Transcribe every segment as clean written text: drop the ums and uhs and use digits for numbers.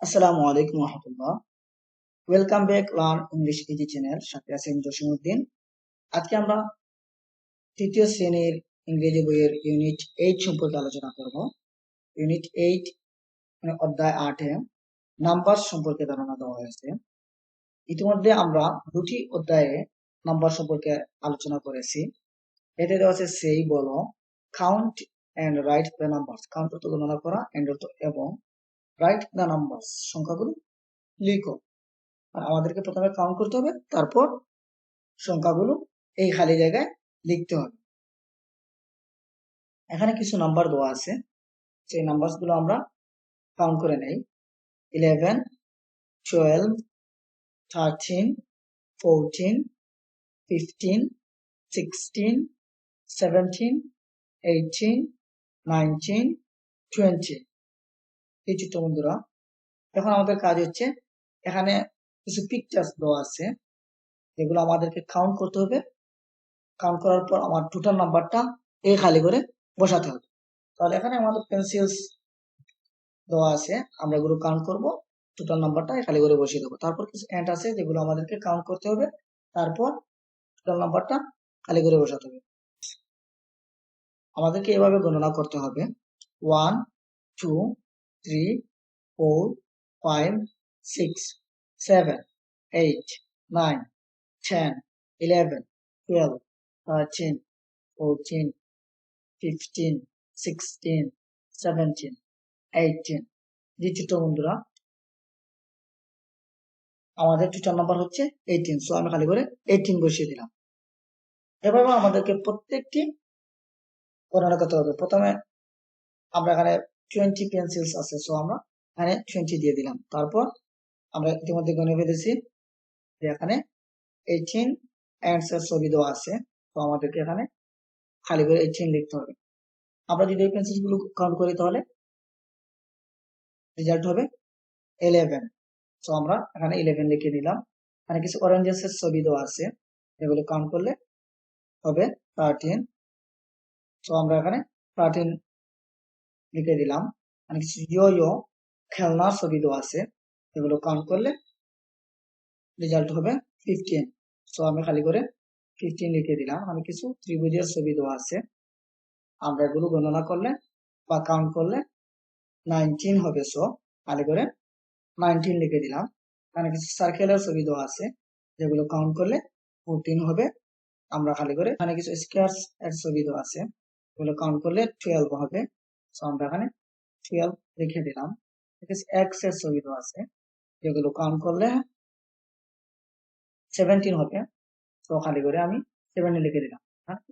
আসসালামু আলাইকুম রহমতুল্লাহ। Welcome back learn English easy channel, সাথে আছি আমি জসিমউদ্দিন। আজকে আমরা তৃতীয় শ্রেণীর ইংরেজি বইয়ের ইউনিট 8 সম্পর্কে আলোচনা করব। ইউনিট 8 অধ্যায় 8-এ নাম্বার সম্পর্কে ধারণা দেওয়া হয়েছে। ইতিমধ্যে আমরা দুটি অধ্যায়ে নাম্বার সম্পর্কে আলোচনা করেছি। এতে দেওয়া আছে সেই বলো, count and write the numbers. Count অর্থ গণনা করা, এন্ড অর্থ এবং, রাইট দ্য নাম্বারস সংখ্যাগুলো লিখো। আমাদেরকে প্রথমে কাউন্ট করতে হবে, তারপর সংখ্যাগুলো এই খালি জায়গায় লিখতে হবে। এখানে কিছু নাম্বার দেওয়া আছে, সেই নাম্বার গুলো আমরা কাউন্ট করে নেই। 11, 12, 13, 14, 15, 16, 17, 18, 19, 20। এই ছোট্ট বন্ধুরা, এখন আমাদের কাজ হচ্ছে এখানে কিছু পিকচার্স দেওয়া আছে, যেগুলো আমাদেরকে কাউন্ট করতে হবে। কাউন্ট করার পর আমার টোটাল নাম্বারটা এই খালি করে বসাতে হবে। তাহলে এখানে আমাদের পেন্সিলস দেওয়া আছে, আমরা এগুলো কাউন্ট করব, টোটাল নাম্বারটা খালি করে বসিয়ে দেবো। তারপর কিছু এন্ড আছে যেগুলো আমাদেরকে কাউন্ট করতে হবে, তারপর টোটাল নাম্বারটা খালি করে বসাতে হবে। আমাদেরকে এভাবে গণনা করতে হবে: 1, 2, 3, 4, 5, 6, 7, 8, 9, 10, 11, 12, 13, 14, 15, 16, 17, 18। জি ছোট বন্ধুরা, আমাদের টোটাল নাম্বার হচ্ছে 18, সো আমি খালি করে 18 বসিয়ে দিলাম। এভাবে আমাদেরকে প্রত্যেকটি গণনা করতে হবে। প্রথমে আমরা এখানে 20 পেন্সিলস আছে, সো আমরা এখানে 20 দিয়ে দিলাম। তারপর আমরা ইতিমধ্যে গণে ফেলেছি যে এখানে 18 এন্ডস এর ছবি দেওয়া আছে, তো আমাদেরকে এখানে খালি করে 18 লিখতে হবে। আমরা যদি এই পেন্সিল গুলো কাউন্ট করি তাহলে রেজাল্ট হবে 11, সো আমরা এখানে 11 লিখে দিলাম। এখানে কিছু অরেঞ্জেস এর ছবি দেওয়া আছে, এগুলো কাউন্ট করলে হবে 13, সো আমরা এখানে 13 লিখে দিলাম। মানে কিছু ইয়ো খেলনার ছবি দেওয়া আছে, এগুলো কাউন্ট করলে রেজাল্ট হবে 15, সো আমি খালি করে 15 লিখে দিলাম। আমি কিছু ত্রিভুজের ছবি দেওয়া আছে, আমরা এগুলো গণনা করলে বা কাউন্ট করলে 19 হবে, সো খালি করে 19 লিখে দিলাম। এখানে কিছু সার্কেলের ছবি দেওয়া আছে, যেগুলো কাউন্ট করলে 14 হবে, আমরা খালি করে। এখানে কিছু স্কয়ার্স এর ছবি দেওয়া আছে, এগুলো কাউন্ট করলে 12 হবে, সো আমরা এখানে 12 লিখে দিলাম। এক্স এর ছবি দেওয়া আছে, যেগুলো কাউন্ট করলে 17 হবে, তো খালি করে আমি 7 লিখে দিলাম।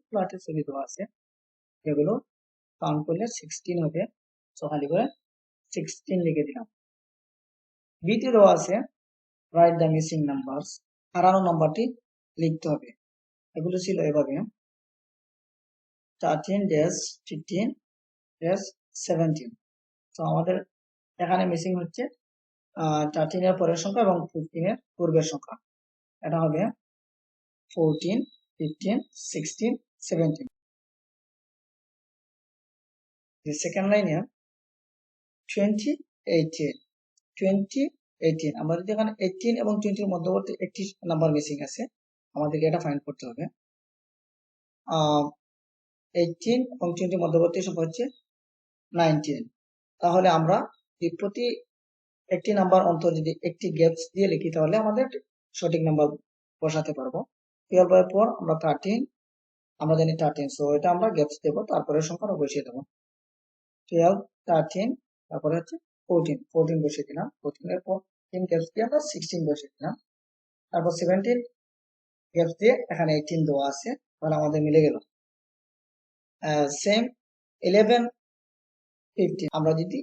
ফ্ল্যাটের ছবি দেওয়া আছে, যেগুলো কাউন্ট করলে 16 হবে, তো খালি করে 16 লিখে দিলাম। বিতে দেওয়া আছে রাইট দ্য মিসিং নাম্বারস, হারানো নাম্বারটি লিখতে হবে। এগুলো ছিল এভাবে: 13-15-17। তো আমাদের এখানে মিসিং হচ্ছে 13 এর পরের সংখ্যা এবং 15 এর পূর্বের সংখ্যা। এটা হবে 14, 15, 16, 17। সেকেন্ড লাইনে 20, 18, 20, 18। আমরা যদি এখানে 18 এবং 20 এর মধ্যবর্তী একটি নাম্বার মিসিং আছে, আমাদেরকে এটা ফাইন্ড করতে হবে। 18 এবং 20 এর মধ্যবর্তী সংখ্যা হচ্ছে 19। তাহলে আমরা প্রতি একটি নাম্বার অন্তর যদি একটি গ্যাপস দিয়ে লিখি, তাহলে আমাদের সঠিক নাম্বার বসাতে পারবো। 12 এর পর আমরা 13, আমরা জানি 13, সো এটা আমরা গ্যাপস দেবো, তারপরে সংখ্যা বসিয়ে দেবো। 12, 13, তারপরে হচ্ছে 14 বসিয়ে দিলাম। 14 এর পর 3 গ্যাপস দিয়ে আমরা 16 বসিয়ে দিলাম। তারপর 17 গ্যাপস দিয়ে এখানে 18 দেওয়া আছে, তাহলে আমাদের মিলে গেল। সেম 11, 15, আমরা যদি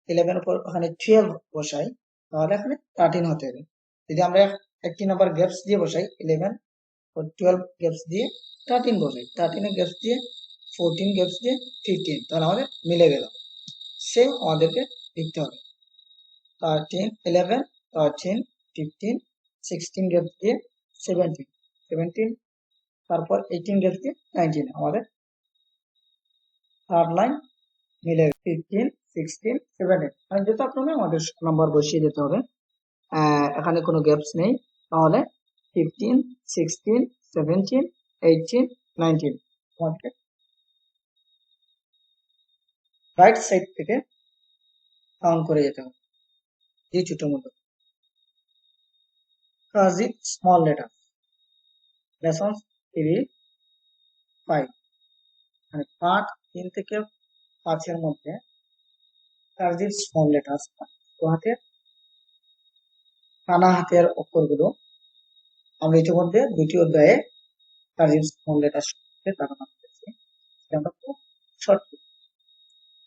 11 এর পর এখানে 12 বসাই, তাহলে এখানে 13 হতে হবে। যদি আমরা একটি নাম্বার গ্যাপস দিয়ে বসাই, 11 ও 12 গ্যাপস দিয়ে 13 বসাই, 13 এর গ্যাপস দিয়ে 14 গ্যাপস দিয়ে 15, তাহলে আমাদের মিলে গেল। সেম আমাদেরকে লিখতে হবে 13, 11, 13, 15, 16 গ্যাপস দিয়ে 17, 17, তারপর 18 গ্যাপস দিয়ে 19। আমাদের থার্ড লাইন মিলে 15, 16, 17 মানে যথাক্রমে আমাদের নাম্বার বসিয়ে দিতে হবে। এখানে কোনো গ্যাপস নেই, তাহলে 15, 16, 17, 18, 19 আমাদেরকে রাইট সাইড থেকে কাউন্ট করে যেতে হবে এই ছোট মতো। cursive small letter লেসন 3, 5 মানে পার্ট 3 থেকে 5 এর মধ্যে cursive small letters ছোট হাতের টানা হাতের অক্ষরগুলো আমরা ইতিমধ্যে দুটি অধ্যায়ে cursive small letters সম্পর্কে ধারণা করেছি। আমরা খুব শর্ট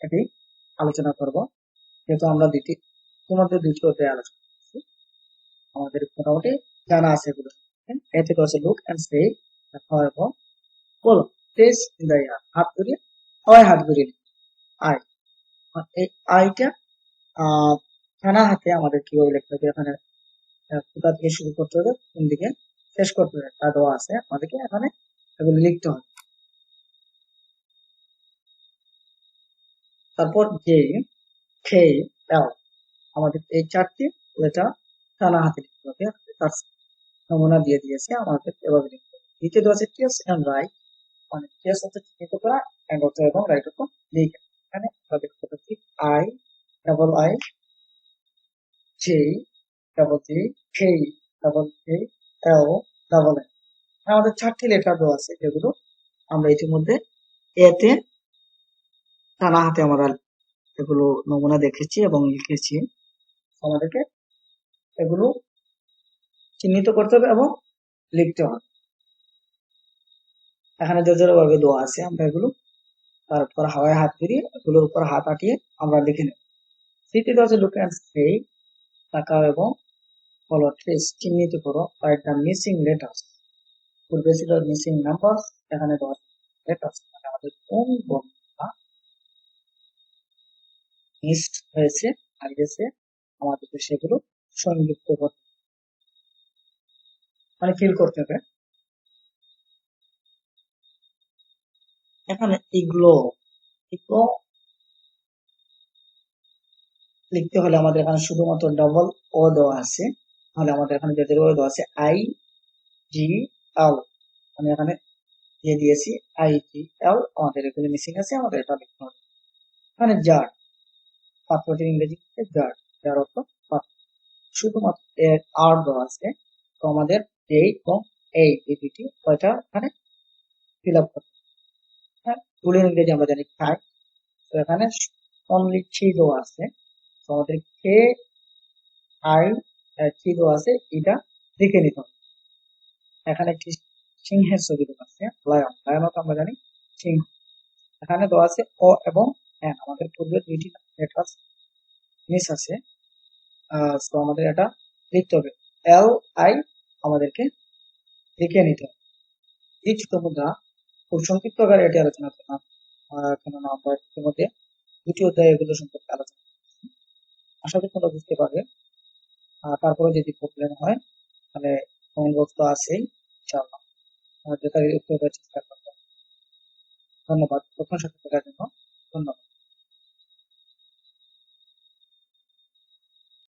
এটি আলোচনা করব, যেহেতু আমরা ইতিমধ্যে দুটি অধ্যায়ে আলোচনা করেছি, আমাদের মোটামুটি জানা আছে এগুলো। এতে আছে লুক এন্ড সে এবং বলো প্লেস ইন দ্য ইয়ার, হাত ধরিয়ে হয় হাত ধরিয়ে আই। এই আইটা টানা হাতে আমাদের কিভাবে লিখতে হবে, এখানে কোথা থেকে শুরু করতে হবে, কোন দিকে শেষ করতে হবে তা দেওয়া আছে, আমাদেরকে এখানে এগুলো লিখতে হবে। তারপর জে, খে, এল আমাদের এই চারটি লেটার টানা হাতে লিখতে হবে। তার নমুনা দিয়ে দিয়েছে, আমাদের এভাবে লিখতে হবে। দ্বিতীয় দেওয়া আছে টেস এন্ড রাইট, মানে টেস হচ্ছে চিহ্নিত করা, এন্ড অর্থ এবং রাইট অর্থ লিখে। এখানে আমরা দেখতে পাচ্ছি I, double I, J, double G, K, double K, L, double N. আমাদের চারটি লেটার দেওয়া আছে, যেগুলো আমরা ইতিমধ্যে এতে টানা হাতে আমরা এগুলো নমুনা দেখেছি এবং লিখেছি। আমাদেরকে এগুলো চিহ্নিত করতে হবে এবং লিখতে হবে। এখানে জোরে দেওয়া আছে, আমরা এগুলো তারপর হাওয়ায় হাত ফিরিয়ে এগুলোর উপর হাত আটিয়ে আমরা লিখে নেব। তৃতীয়ত আছে লুক এন্ড সে, তাকাও এবং ফলো ট্রেস, চিহ্নিত করো রাইট দ্য মিসিং লেটার্স, পূর্বে ছিল মিসিং নাম্বার, এখানে দেওয়া লেটার্স মানে আমাদের কোন বর্ণটা মিসড হয়েছে, হারিয়েছে, আমাদেরকে সেগুলো সংযুক্ত করতে মানে ফিল করতে হবে। এখানে এগুলো এগুলো লিখতে হলে আমাদের এখানে শুধুমাত্র ডাবল ও দেওয়া আছে, তাহলে আমাদের এখানে যে দেওয়া আছে আই জি এল, আমি এখানে দিয়ে দিয়েছি আই জি এল, আমাদের এখানে মিসিং আছে, আমাদের এটা লিখতে হবে। এখানে জার, পাত্রটির ইংরেজি জার, যার অর্থ পাত্র, শুধুমাত্র এর আর দেওয়া আছে, তো আমাদের এই এবং এই দুটি ওইটা এখানে ফিল আপ করতে হবে। হ্যাঁ, ফুলের ইংরেজি আমরা জানি খাই, তো এখানে অনলি থ্রি দেওয়া আছে, তো আমাদের কে আই থ্রি দেওয়া আছে, এটা দেখে নিতে হবে। এখানে একটি সিংহের ছবি দেওয়া আছে, লায়ন, লায়ন আমরা জানি সিংহ। এখানে দেওয়া আছে ও এবং এন, আমাদের পূর্বে দুইটি লেটার মিস আছে, তো আমাদের এটা লিখতে হবে। এল আই আমাদেরকে লিখে নিতে হবে। এই ছোট মুদ্রা খুব সংক্ষিপ্ত আকারে এটি আলোচনা করলাম, কেননা আমরা ইতিমধ্যে দুটি অধ্যায় এগুলো সম্পর্কে আলোচনা করছি। আশা করি তোমরা বুঝতে পারবে। তারপরে যদি প্রবলেম হয় তাহলে কমেন্ট বক্স তো আছেই, ইনশাআল্লাহ যথারীতি উত্তর দেওয়ার চেষ্টা করবো। ধন্যবাদ প্রথম সাথে থাকার জন্য, ধন্যবাদ।